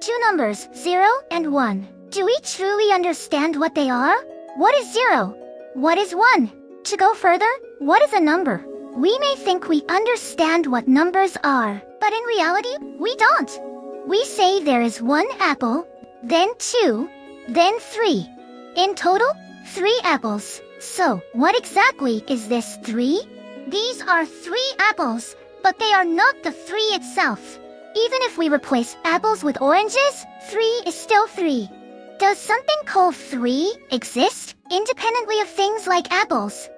two numbers, 0 and 1. Do we truly understand what they are? What is 0? What is 1? To go further, what is a number? We may think we understand what numbers are, but in reality, we don't. We say there is 1 apple, then 2, then 3. In total, 3 apples. So, what exactly is this 3? These are 3 apples, but they are not the 3 itself. Even if we replace apples with oranges, 3 is still 3. Does something called 3 exist, independently of things like apples?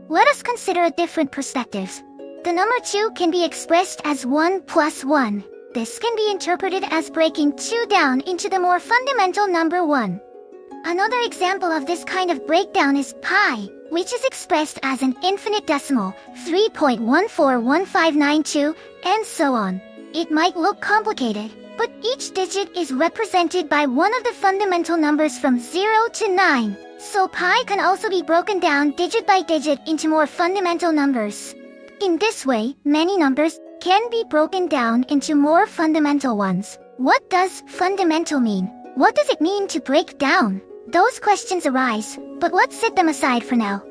Let us consider different perspectives. The number 2 can be expressed as 1 plus 1. This can be interpreted as breaking 2 down into the more fundamental number 1. Another example of this kind of breakdown is pi, which is expressed as an infinite decimal, 3.141592, and so on. It might look complicated, but each digit is represented by one of the fundamental numbers from 0 to 9. So pi can also be broken down digit by digit into more fundamental numbers. In this way, many numbers can be broken down into more fundamental ones. What does fundamental mean? What does it mean to break down? Those questions arise, but let's set them aside for now.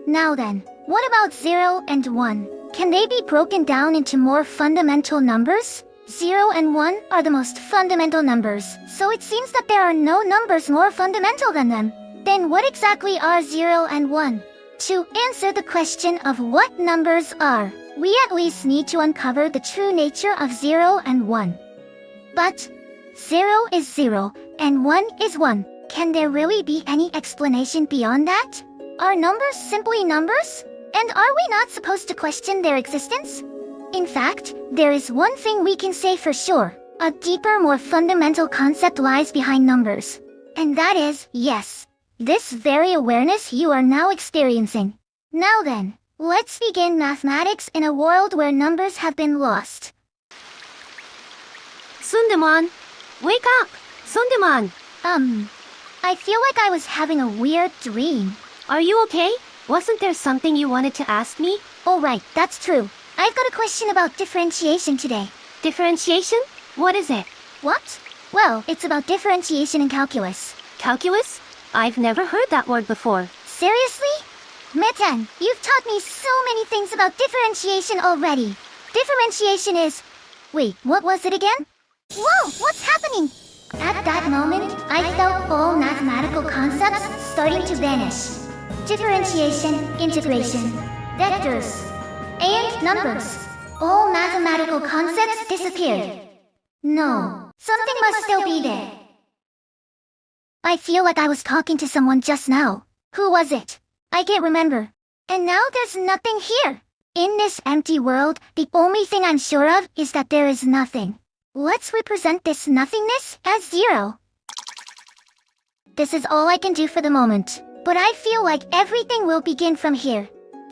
Now then, what about 0 and 1? Can they be broken down into more fundamental numbers? 0 and 1 are the most fundamental numbers, so it seems that there are no numbers more fundamental than them. Then what exactly are 0 and 1? To answer the question of what numbers are, we at least need to uncover the true nature of 0 and 1. But 0 is 0, and 1 is 1. Can there really be any explanation beyond that? Are numbers simply numbers? And are we not supposed to question their existence? In fact, there is one thing we can say for sure. A deeper, more fundamental concept lies behind numbers. And that is, yes, this very awareness you are now experiencing. Now then, let's begin mathematics in a world where numbers have been lost.ずんだもん, wake up! ずんだもん. I feel like I was having a weird dream. Are you okay? Wasn't there something you wanted to ask me? Oh right, that's true. I've got a question about differentiation today. Differentiation? What is it? What? Well, it's about differentiation in calculus. Calculus? I've never heard that word before. Seriously? Metan, you've taught me so many things about differentiation already. Differentiation is... Wait, what was it again? Whoa, what's happening? At that moment, I felt all mathematical concepts starting to vanish. Differentiation, integration, vectors, and numbers. All mathematical concepts disappeared. No, something must still be there. I feel like I was talking to someone just now. Who was it? I can't remember. And now there's nothing here. In this empty world, the only thing I'm sure of is that there is nothing. Let's represent this nothingness as 0. This is all I can do for the moment, but I feel like everything will begin from here.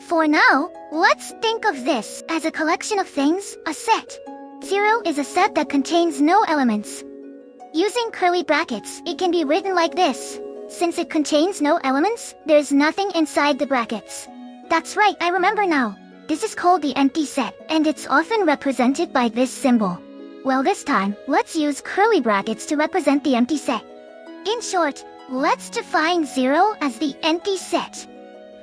For now, let's think of this as a collection of things, a set. 0 is a set that contains no elements. Using curly brackets, it can be written like this. Since it contains no elements, there's nothing inside the brackets. That's right, I remember now. This is called the empty set, and it's often represented by this symbol. Well, this time, let's use curly brackets to represent the empty set. In short, let's define 0 as the empty set.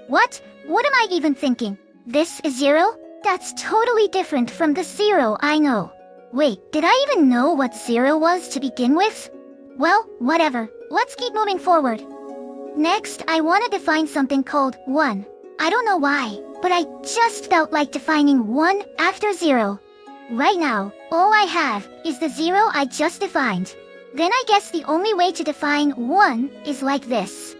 What? What am I even thinking? This is 0? That's totally different from the 0 I know. Wait, did I even know what 0 was to begin with? Well, whatever. Let's keep moving forward. Next, I want to define something called 1. I don't know why, but I just felt like defining 1 after 0. Right now, all I have is the 0 I just defined. Then I guess the only way to define 1 is like this.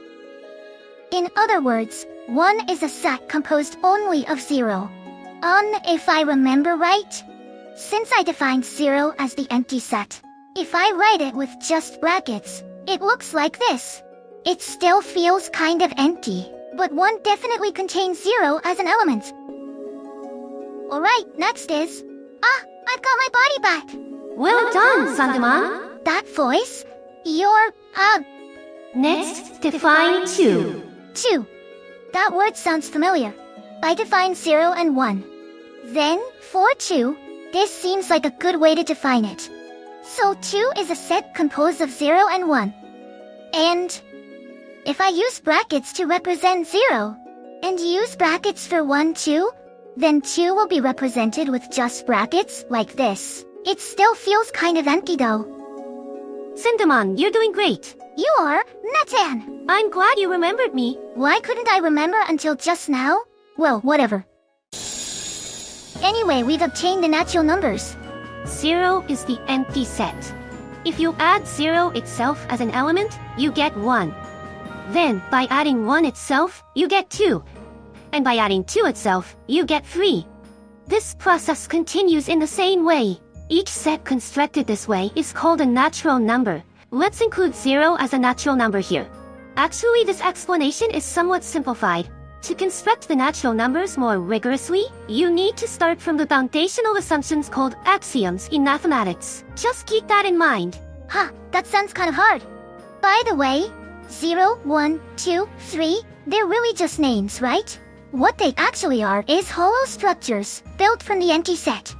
In other words, 1 is a set composed only of 0. If I remember right? Since I defined 0 as the empty set, if I write it with just brackets, it looks like this. It still feels kind of empty, but 1 definitely contains 0 as an element. Alright, next is... I've got my body back! Well done, Sandaman! That voice? You're, Next, define 2. 2. That word sounds familiar. I defined 0 and 1. Then, for 2, this seems like a good way to define it. So 2 is a set composed of 0 and 1. And if I use brackets to represent 0, and use brackets for 1 too, then 2 will be represented with just brackets, like this. It still feels kind of empty though. Zun da mon, you're doing great. You are, Metan. I'm glad you remembered me. Why couldn't I remember until just now? Well, whatever. Anyway, we've obtained the natural numbers. 0 is the empty set. If you add 0 itself as an element, you get 1. Then, by adding 1 itself, you get 2. And by adding 2 itself, you get 3. This process continues in the same way. Each set constructed this way is called a natural number. Let's include 0 as a natural number here. Actually, this explanation is somewhat simplified. To construct the natural numbers more rigorously, you need to start from the foundational assumptions called axioms in mathematics. Just keep that in mind. Huh, that sounds kind of hard. By the way, 0, 1, 2, 3, they're really just names, right? What they actually are is hollow structures, built from the empty set.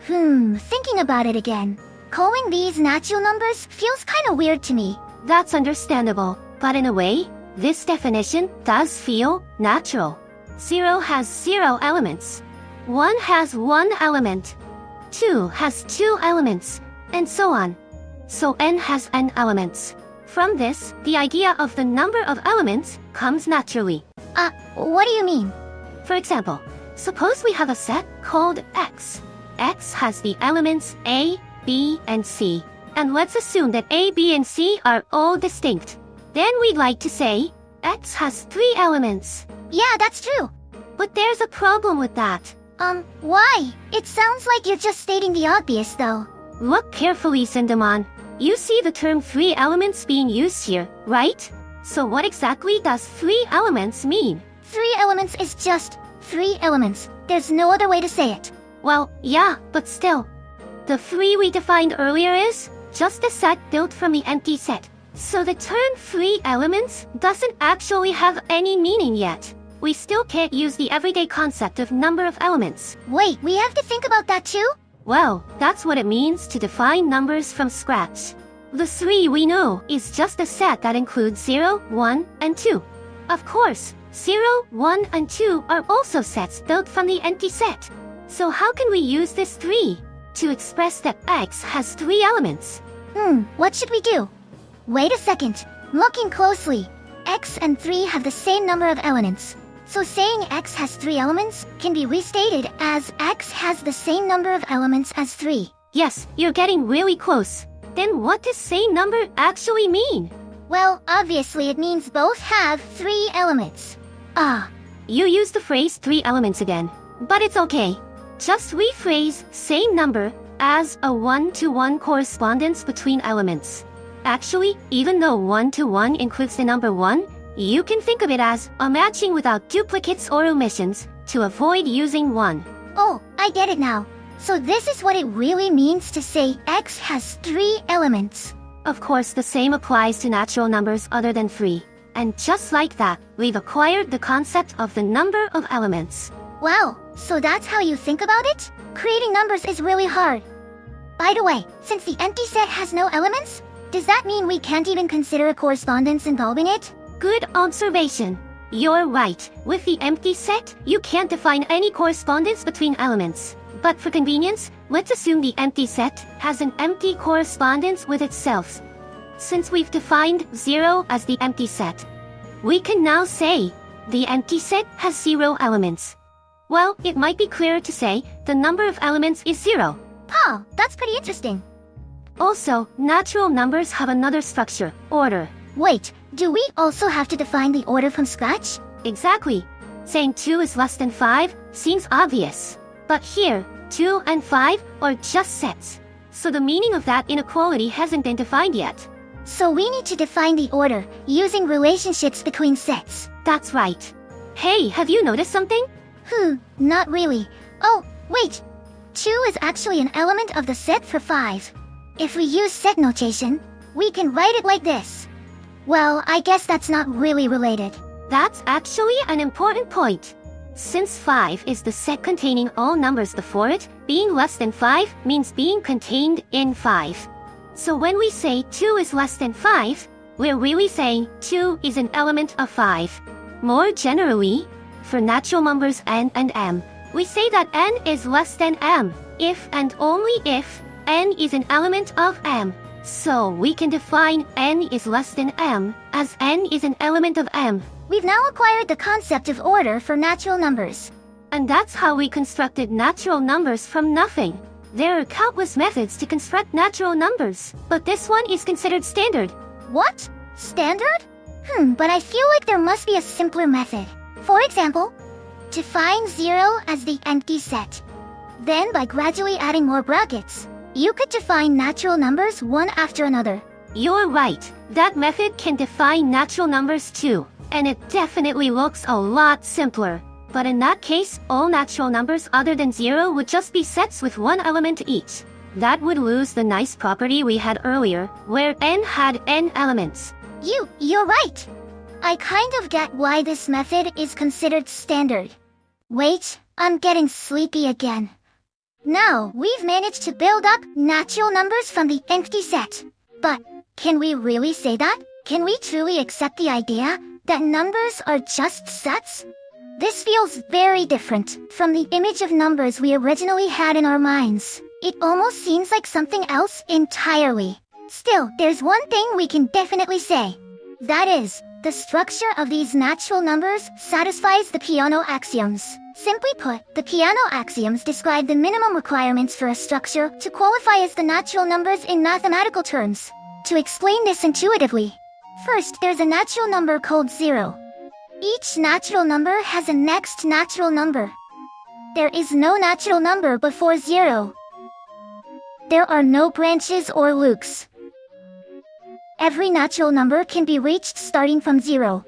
Thinking about it again. Calling these natural numbers feels kinda weird to me. That's understandable, but in a way, this definition does feel natural. 0 has 0 elements. 1 has 1 element. 2 has 2 elements, and so on. So n has n elements. From this, the idea of the number of elements comes naturally. What do you mean? For example, suppose we have a set called X. X has the elements A, B, and C. And let's assume that A, B, and C are all distinct. Then we'd like to say, X has 3 elements. Yeah, that's true. But there's a problem with that. Why? It sounds like you're just stating the obvious though. Look carefully, Zun da mon. You see the term 3 elements being used here, right? So what exactly does 3 elements mean? 3 elements is just 3 elements. There's no other way to say it. Well, yeah, but still. The 3 we defined earlier is just a set built from the empty set. So the term 3 elements doesn't actually have any meaning yet. We still can't use the everyday concept of number of elements. Wait, we have to think about that too? Well, that's what it means to define numbers from scratch. The 3 we know is just a set that includes 0, 1, and 2. Of course, 0, 1, and 2 are also sets built from the empty set. So how can we use this 3 to express that X has 3 elements? What should we do? Wait a second. Looking closely, X and 3 have the same number of elements. So saying X has 3 elements can be restated as X has the same number of elements as 3. Yes, you're getting really close. Then what does same number actually mean? Well, obviously it means both have 3 elements. You used the phrase 3 elements again. But it's okay. Just rephrase same number as a 1-to-1 correspondence between elements. Actually, even though 1-to-1 includes the number 1, you can think of it as a matching without duplicates or omissions to avoid using 1. Oh, I get it now. So this is what it really means to say X has 3 elements. Of course, the same applies to natural numbers other than 3. And just like that, we've acquired the concept of the number of elements. Wow, so that's how you think about it? Creating numbers is really hard. By the way, since the empty set has no elements, does that mean we can't even consider a correspondence involving it? Good observation. You're right. With the empty set, you can't define any correspondence between elements. But for convenience, let's assume the empty set has an empty correspondence with itself. Since we've defined 0 as the empty set, we can now say the empty set has 0 elements. Well, it might be clearer to say the number of elements is 0. Oh, that's pretty interesting. Also, natural numbers have another structure, order. Wait, do we also have to define the order from scratch? Exactly. Saying 2 is less than 5 seems obvious. But here, 2 and 5 are just sets. So the meaning of that inequality hasn't been defined yet. So we need to define the order, using relationships between sets. That's right. Hey, have you noticed something? Not really. Oh, wait. 2 is actually an element of the set for 5. If we use set notation, we can write it like this. Well, I guess that's not really related. That's actually an important point. Since 5 is the set containing all numbers before it, being less than 5 means being contained in 5. So when we say 2 is less than 5, we're really saying 2 is an element of 5. More generally, for natural numbers n and m, we say that n is less than m, if and only if n is an element of m. So we can define n is less than m as n is an element of m. We've now acquired the concept of order for natural numbers. And that's how we constructed natural numbers from nothing. There are countless methods to construct natural numbers, but this one is considered standard. What? Standard? But I feel like there must be a simpler method. For example, define 0 as the empty set. Then by gradually adding more brackets, you could define natural numbers one after another. You're right. That method can define natural numbers too, and it definitely looks a lot simpler. But in that case, all natural numbers other than 0 would just be sets with one element each. That would lose the nice property we had earlier, where n had n elements. You're right. I kind of get why this method is considered standard. Wait, I'm getting sleepy again. Now, we've managed to build up natural numbers from the empty set. But, can we really say that? Can we truly accept the idea that numbers are just sets? This feels very different from the image of numbers we originally had in our minds. It almost seems like something else entirely. Still, there's one thing we can definitely say. That is, the structure of these natural numbers satisfies the Peano axioms. Simply put, the Peano axioms describe the minimum requirements for a structure to qualify as the natural numbers in mathematical terms. To explain this intuitively, first there's a natural number called 0. Each natural number has a next natural number. There is no natural number before 0. There are no branches or loops. Every natural number can be reached starting from 0.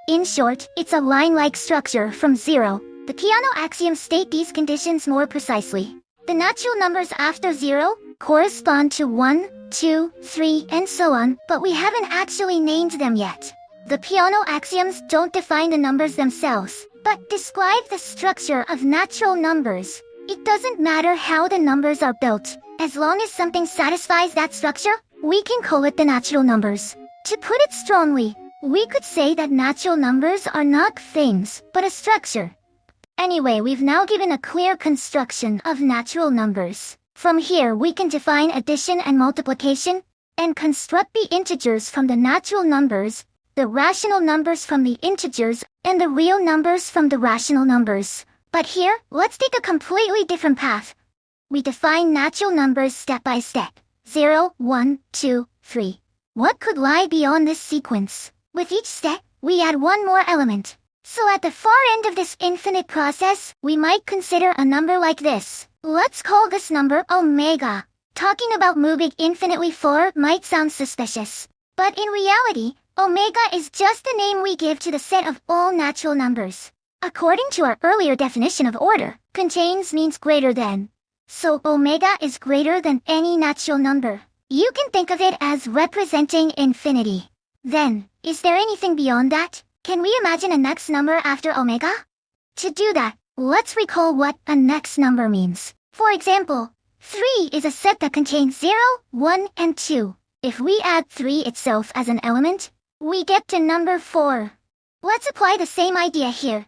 In short, it's a line-like structure from 0. The Peano axioms state these conditions more precisely. The natural numbers after 0 correspond to 1, 2, 3, and so on, but we haven't actually named them yet. The Peano axioms don't define the numbers themselves, but describe the structure of natural numbers. It doesn't matter how the numbers are built. As long as something satisfies that structure, we can call it the natural numbers. To put it strongly, we could say that natural numbers are not things, but a structure. Anyway, we've now given a clear construction of natural numbers. From here, we can define addition and multiplication, and construct the integers from the natural numbers, the rational numbers from the integers, and the real numbers from the rational numbers. But here, let's take a completely different path. We define natural numbers step by step. 0, 1, 2, 3. What could lie beyond this sequence? With each step, we add one more element. So at the far end of this infinite process, we might consider a number like this. Let's call this number omega. Talking about moving infinitely forward might sound suspicious. But in reality, omega is just the name we give to the set of all natural numbers. According to our earlier definition of order, contains means greater than. So omega is greater than any natural number. You can think of it as representing infinity. Then, is there anything beyond that? Can we imagine a next number after omega? To do that, let's recall what a next number means. For example, 3 is a set that contains 0, 1, and 2. If we add 3 itself as an element, we get to number 4. Let's apply the same idea here.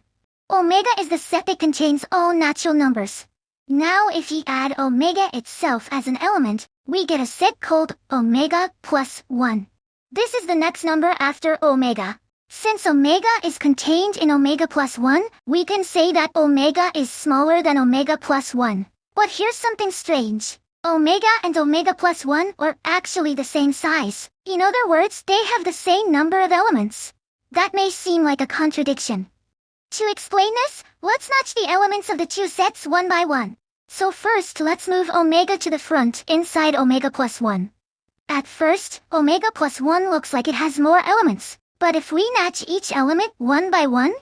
Omega is the set that contains all natural numbers. Now if we add omega itself as an element, we get a set called omega plus 1. This is the next number after omega. Since omega is contained in omega plus 1, we can say that omega is smaller than omega plus 1. But here's something strange. Omega and omega plus 1 are actually the same size. In other words, they have the same number of elements. That may seem like a contradiction. To explain this, let's notch the elements of the two sets one by one. So first, let's move omega to the front inside omega plus 1. At first, omega plus 1 looks like it has more elements. But if we notch each element one by one,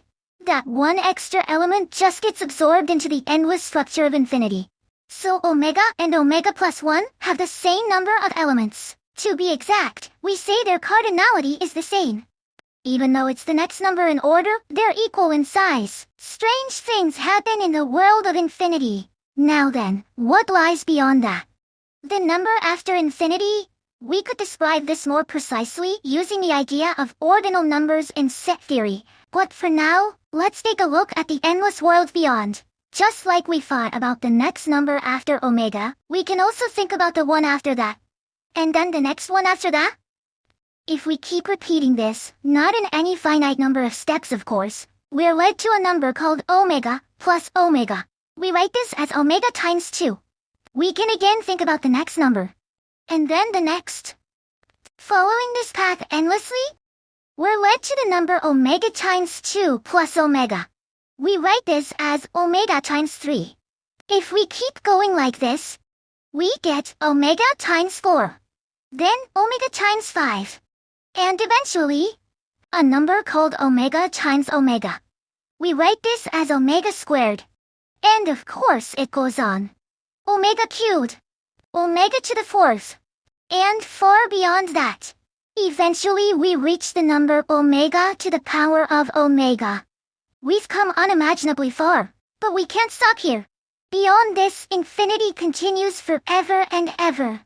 that one extra element just gets absorbed into the endless structure of infinity. So omega and omega plus 1 have the same number of elements. To be exact, we say their cardinality is the same. Even though it's the next number in order, they're equal in size. Strange things happen in the world of infinity. Now then, what lies beyond that? The number after infinity? We could describe this more precisely using the idea of ordinal numbers in set theory. But for now, let's take a look at the endless world beyond. Just like we thought about the next number after omega, we can also think about the one after that. And then the next one after that? If we keep repeating this, not in any finite number of steps of course, we're led to a number called omega plus omega. We write this as omega times 2. We can again think about the next number. And then the next. Following this path endlessly, we're led to the number omega times 2 plus omega. We write this as omega times 3. If we keep going like this, we get omega times 4. Then omega times 5. And eventually, a number called omega times omega. We write this as omega squared. And of course it goes on. Omega cubed. Omega to the 4th. And far beyond that. Eventually we reach the number omega to the power of omega. We've come unimaginably far, but we can't stop here. Beyond this, infinity continues forever and ever.